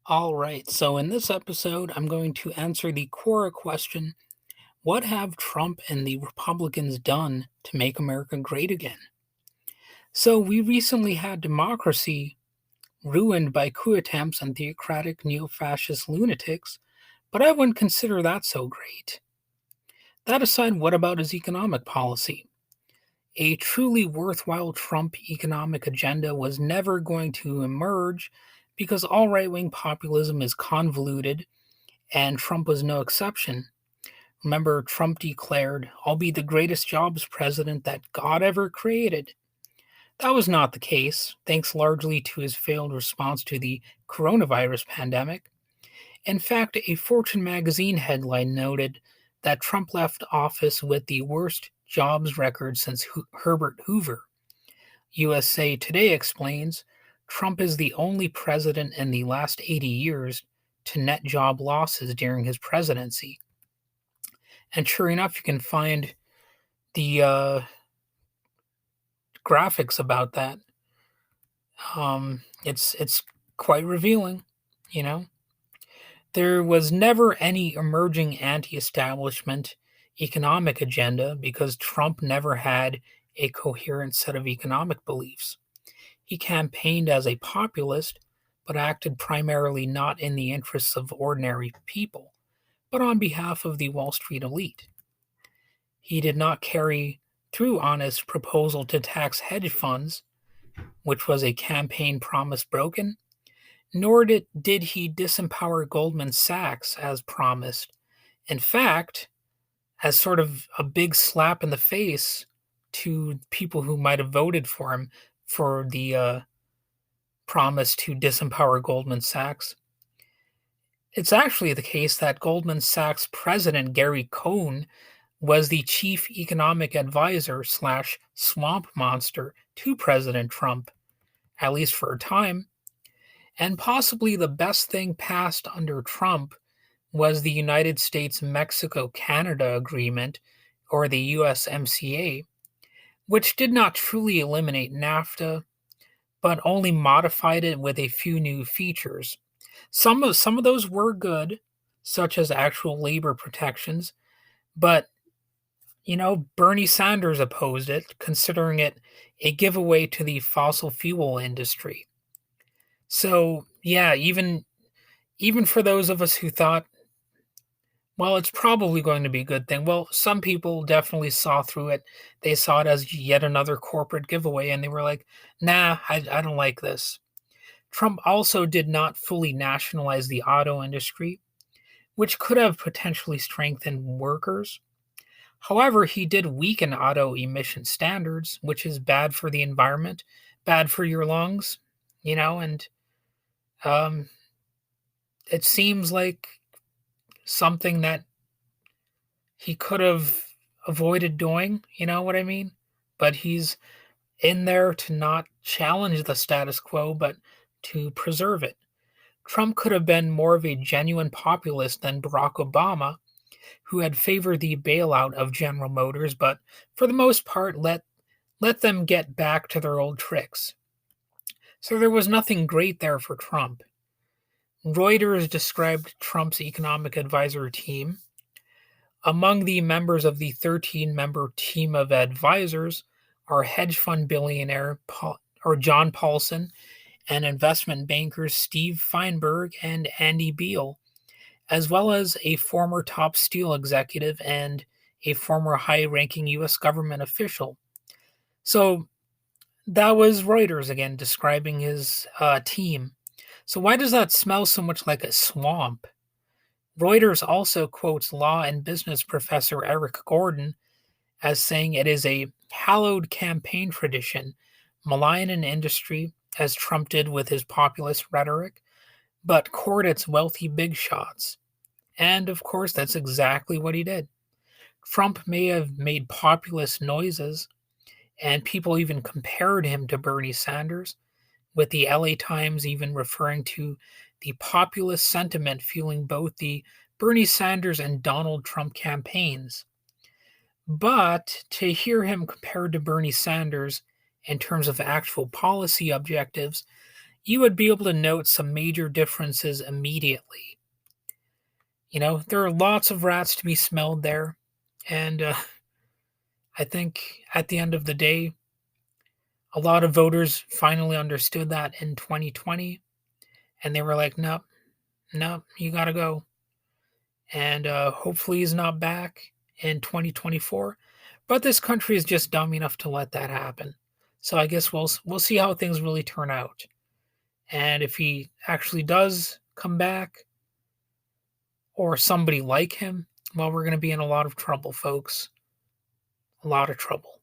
All right, so in this episode, I'm going to answer the core question: what have Trump and the Republicans done to make America great again? So, we recently had democracy ruined by coup attempts and theocratic neo fascist lunatics, but I wouldn't consider that so great. That aside, what about his economic policy? A truly worthwhile Trump economic agenda was never going to emerge because all right wing populism is convoluted, and Trump was no exception. Remember, Trump declared, "I'll be the greatest jobs president that God ever created." That was not the case, thanks largely to his failed response to the coronavirus pandemic. In fact, a Fortune magazine headline noted that Trump left office with the worst jobs record since Herbert Hoover. USA Today explains Trump is the only president in the last 80 years to net job losses during his presidency. And sure enough, you can find the graphics about that. It's quite revealing, you know. There was never any emerging anti-establishment economic agenda because Trump never had a coherent set of economic beliefs. He campaigned as a populist, but acted primarily not in the interests of ordinary people, but on behalf of the Wall Street elite. He did not carry through on his proposal to tax hedge funds, which was a campaign promise broken, nor did he disempower Goldman Sachs as promised. In fact, as sort of a big slap in the face to people who might have voted for him for the promise to disempower Goldman Sachs. It's actually the case that Goldman Sachs president Gary Cohn was the chief economic advisor slash swamp monster to President Trump, at least for a time. And possibly the best thing passed under Trump was the United States Mexico Canada Agreement, or the USMCA, which did not truly eliminate NAFTA, but only modified it with a few new features. Some of those were good, such as actual labor protections, but Bernie Sanders opposed it, considering it a giveaway to the fossil fuel industry. So, yeah, even for those of us who thought, well, it's probably going to be a good thing. Well, some people definitely saw through it. They saw it as yet another corporate giveaway, and they were like, nah, I don't like this. Trump also did not fully nationalize the auto industry, which could have potentially strengthened workers. However, he did weaken auto emission standards, which is bad for the environment, bad for your lungs, and um, it seems like something that he could have avoided doing, you know what I mean? But he's in there to not challenge the status quo, but to preserve it. Trump could have been more of a genuine populist than Barack Obama, who had favored the bailout of General Motors, but for the most part let them get back to their old tricks. So there was nothing great there for Trump. Reuters described Trump's economic advisor team. Among the members of the 13-member team of advisors are hedge fund billionaire John Paulson and investment bankers Steve Feinberg and Andy Beal, as well as a former top steel executive and a former high ranking U.S. government official. So that was Reuters again describing his team. So, why does that smell so much like a swamp? Reuters also quotes law and business professor Eric Gordon as saying it is a hallowed campaign tradition, malign an industry, as Trump did with his populist rhetoric, but court its wealthy big shots. And of course, that's exactly what he did. Trump may have made populist noises, and people even compared him to Bernie Sanders, with the LA Times even referring to the populist sentiment fueling both the Bernie Sanders and Donald Trump campaigns. But to hear him compared to Bernie Sanders in terms of actual policy objectives you would be able to note some major differences immediately. There are lots of rats to be smelled there. And I think at the end of the day, a lot of voters finally understood that in 2020. And they were like, nope, nope, you got to go. And hopefully he's not back in 2024. But this country is just dumb enough to let that happen. So I guess we'll see how things really turn out. And if he actually does come back, or somebody like him, well, we're going to be in a lot of trouble, folks. A lot of trouble.